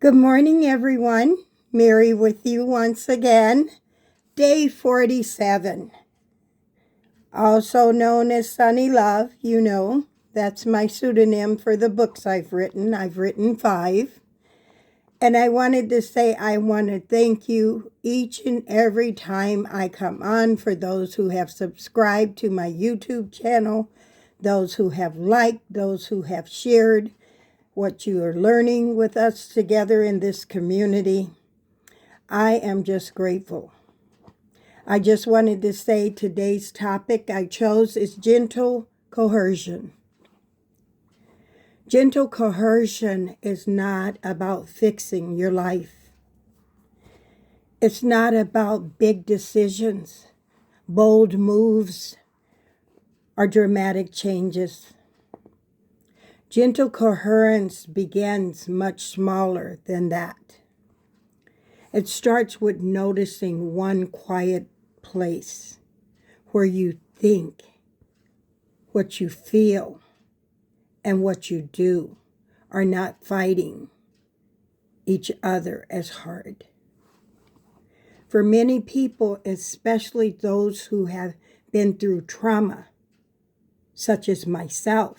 Good morning, everyone. Mary with you once again. Day 47, also known as Sunny Love. You know, that's my pseudonym for the books I've written. I've written 5. And I wanted to say I want to thank you each and every time I come on, for those who have subscribed to my YouTube channel, those who have liked, those who have shared what you are learning with us together in this community. I am just grateful. I just wanted to say today's topic I chose is gentle coercion. Gentle coercion is not about fixing your life. It's not about big decisions, bold moves, or dramatic changes. Gentle coherence begins much smaller than that. It starts with noticing one quiet place where you think, what you feel, and what you do are not fighting each other as hard. For many people, especially those who have been through trauma, such as myself,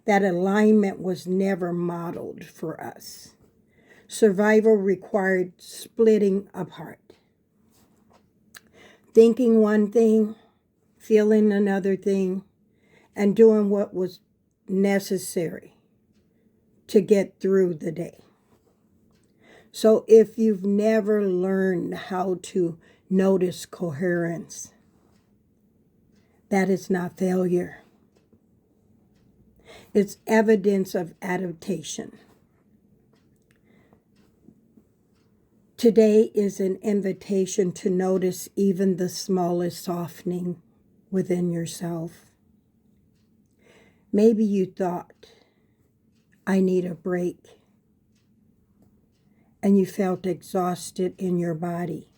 that alignment was never modeled for us. Survival required splitting apart. Thinking one thing, feeling another thing, and doing what was necessary to get through the day. So if you've never learned how to notice coherence, that is not failure. It's evidence of adaptation. Today is an invitation to notice even the smallest softening within yourself. Maybe you thought, I need a break, and you felt exhausted in your body,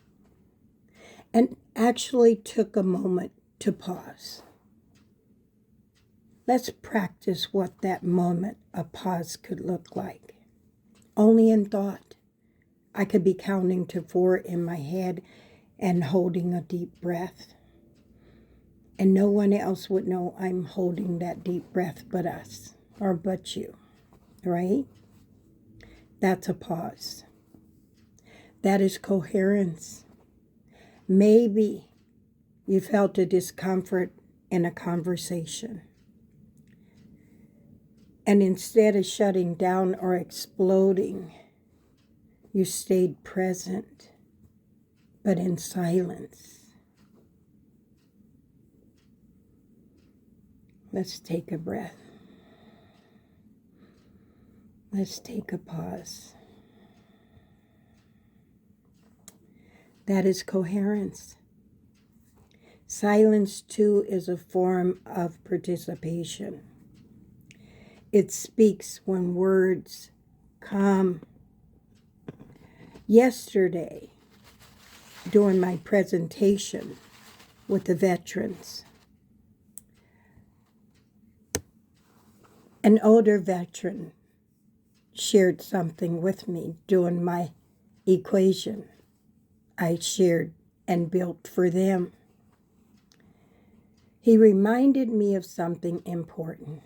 and actually took a moment to pause. Let's practice what that moment of pause could look like. Only in thought. I could be counting to 4 in my head and holding a deep breath. And no one else would know I'm holding that deep breath but us, or but you, right? That's a pause. That is coherence. Maybe you felt a discomfort in a conversation. And instead of shutting down or exploding, you stayed present, but in silence. Let's take a breath. Let's take a pause. That is coherence. Silence, too, is a form of participation. It speaks when words come. Yesterday, during my presentation with the veterans, an older veteran shared something with me doing my equation I shared and built for them. He reminded me of something important.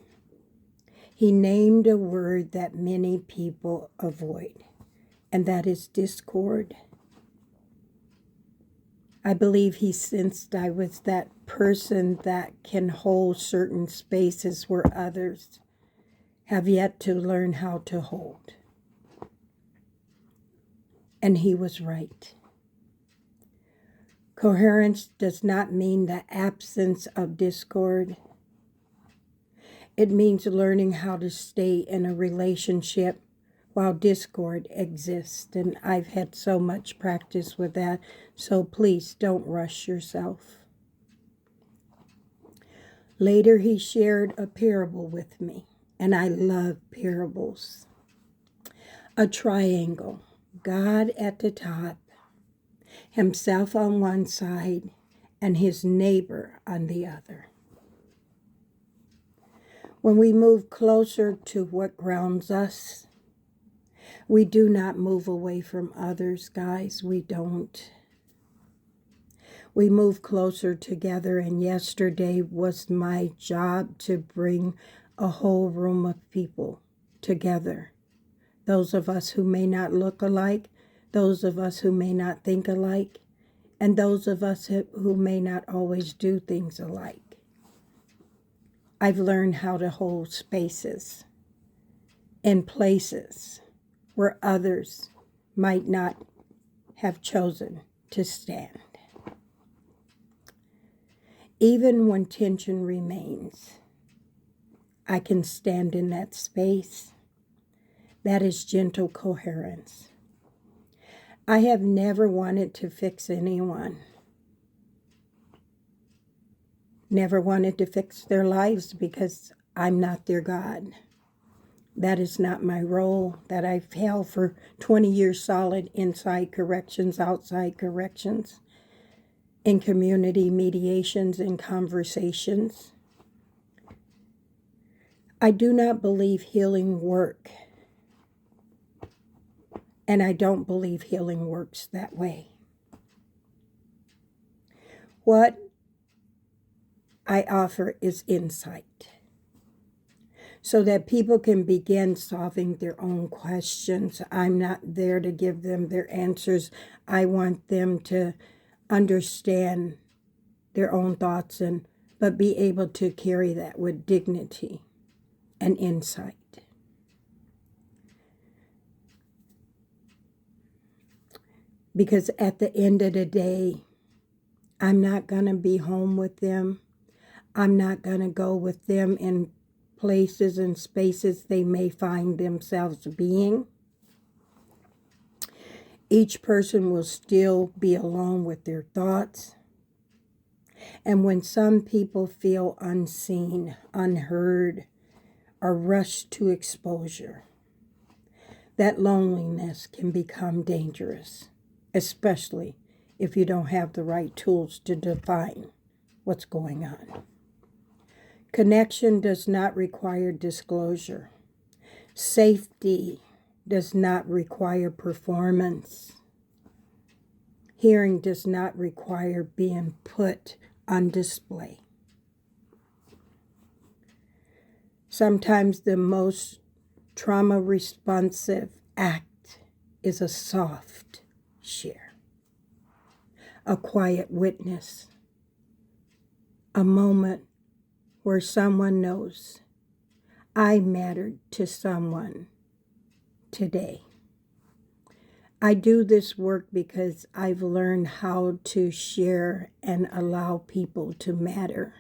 He named a word that many people avoid, and that is discord. I believe he sensed I was that person that can hold certain spaces where others have yet to learn how to hold. And he was right. Coherence does not mean the absence of discord. It means learning how to stay in a relationship while discord exists. And I've had so much practice with that, so please don't rush yourself. Later, he shared a parable with me, and I love parables. A triangle, God at the top, himself on one side, and his neighbor on the other. When we move closer to what grounds us, We do not move away from others, guys. We don't. We move closer together, and yesterday was my job to bring a whole room of people together. Those of us who may not look alike, those of us who may not think alike, and those of us who may not always do things alike. I've learned how to hold spaces in places where others might not have chosen to stand. Even when tension remains, I can stand in that space. That is gentle coherence. I have never wanted to fix anyone. Never wanted to fix their lives because I'm not their God. That is not my role that I've held for 20 years solid inside corrections, outside corrections, in community mediations and conversations. I do not believe healing work. And I don't believe healing works that way. What I offer is insight, so that people can begin solving their own questions. I'm not there to give them their answers. I want them to understand their own thoughts, but be able to carry that with dignity and insight. Because at the end of the day, I'm not going to be home with them. I'm not going to go with them in places and spaces they may find themselves being. Each person will still be alone with their thoughts. And when some people feel unseen, unheard, or rushed to exposure, that loneliness can become dangerous, especially if you don't have the right tools to define what's going on. Connection does not require disclosure. Safety does not require performance. Hearing does not require being put on display. Sometimes the most trauma-responsive act is a soft share, a quiet witness, a moment where someone knows I mattered to someone today. I do this work because I've learned how to share and allow people to matter.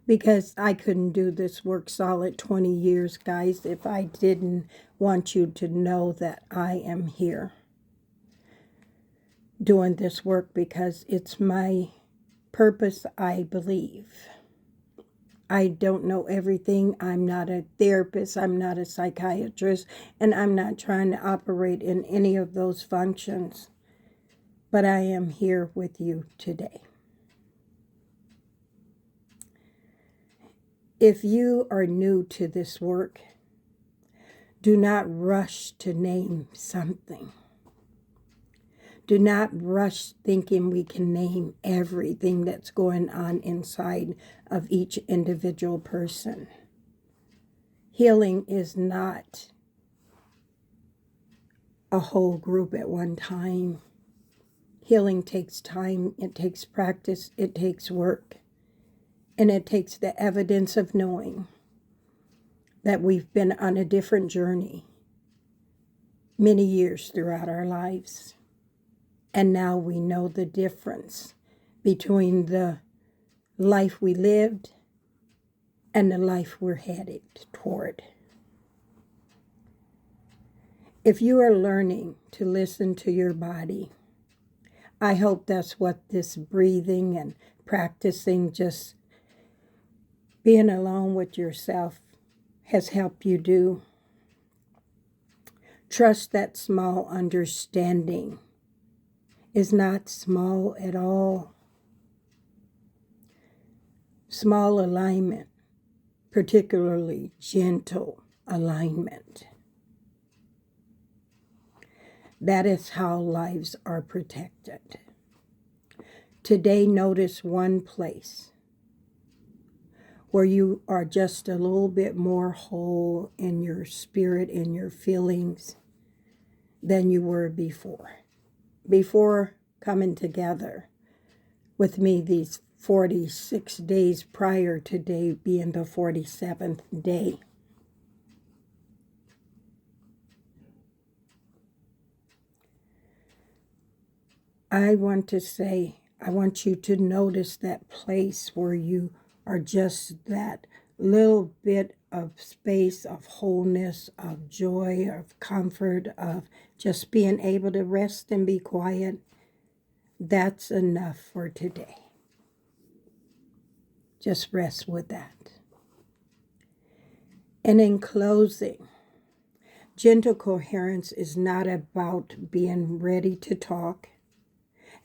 Because I couldn't do this work solid 20 years, guys, if I didn't want you to know that I am here doing this work because it's my purpose, I believe. I don't know everything. I'm not a therapist. I'm not a psychiatrist. And I'm not trying to operate in any of those functions. But I am here with you today. If you are new to this work, do not rush to name something. Do not rush thinking we can name everything that's going on inside of each individual person. Healing is not a whole group at one time. Healing takes time, it takes practice, it takes work, and it takes the evidence of knowing that we've been on a different journey many years throughout our lives. And now we know the difference between the life we lived and the life we're headed toward. If you are learning to listen to your body, I hope that's what this breathing and practicing, just being alone with yourself, has helped you do. Trust that small understanding is not small at all. Small alignment, particularly gentle alignment, That is how lives are protected. Today, notice one place where you are just a little bit more whole in your spirit, in your feelings, than you were before. Before coming together with me these 46 days prior to today being the 47th day. I want you to notice that place where you are just that little bit of space of wholeness, of joy, of comfort, of just being able to rest and be quiet. That's enough for today. Just rest with that. And in closing, gentle coherence is not about being ready to talk.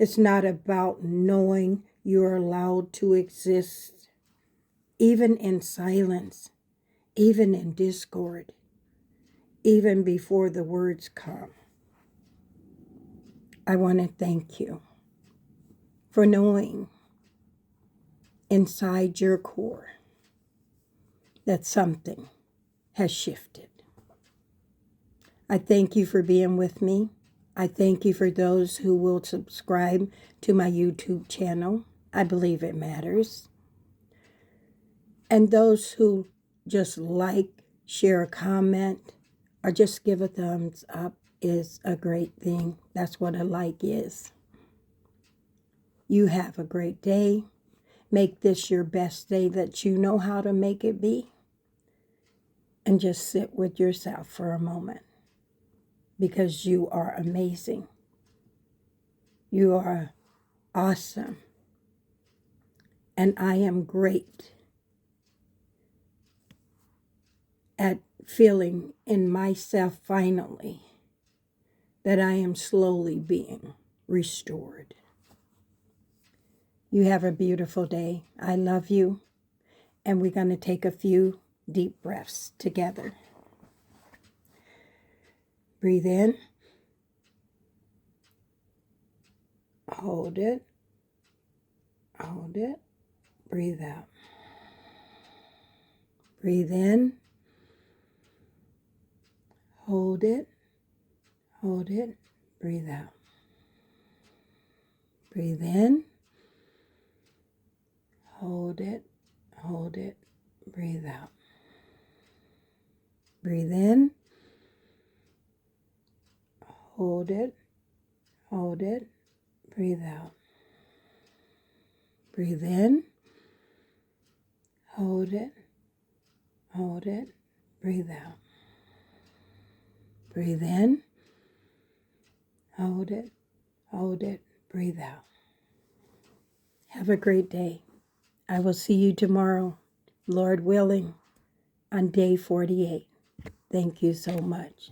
It's not about knowing you're allowed to exist, even in silence, even in discord, even before the words come. I want to thank you for knowing inside your core that something has shifted. I thank you for being with me. I thank you for those who will subscribe to my YouTube channel. I believe it matters. And those who just like, share a comment, or just give a thumbs up is a great thing. That's what a like is. You have a great day. Make this your best day that you know how to make it be. And just sit with yourself for a moment. Because you are amazing. You are awesome. And I am great at feeling in myself finally that I am slowly being restored. You have a beautiful day. I love you. And we're going to take a few deep breaths together. Breathe in. Hold it. Hold it. Breathe out. Breathe in. Hold it. Hold it. Breathe out. Breathe in. Hold it. Hold it. Breathe out. Breathe in. Hold it. Hold it. Breathe out. Breathe in. Hold it. Hold it. Breathe out. Breathe in. Hold it. Hold it. Breathe out. Have a great day. I will see you tomorrow, Lord willing, on day 48. Thank you so much.